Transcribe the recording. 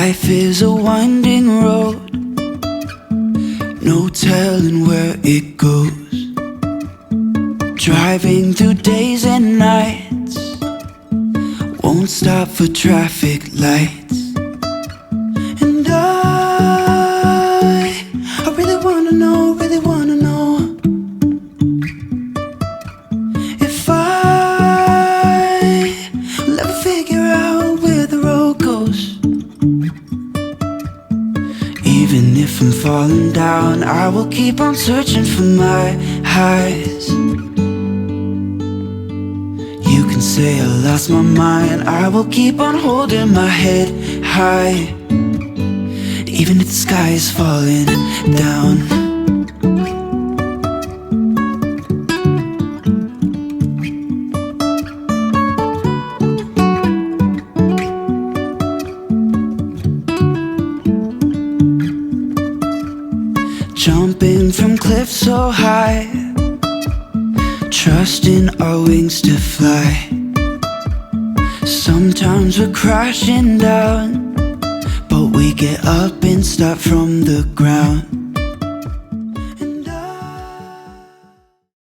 Life is a winding road, no telling where it goes. Driving through days and nights, won't stop for traffic lights. And I really wanna know, if I will ever figure out where the road goes. Even if I'm falling down, I will keep on searching for my highs. You can say I lost my mind, I will keep on holding my head high, even if the sky is falling down. Jumping from cliffs so high, trusting our wings to fly. Sometimes we're crashing down, but we get up and start from the ground.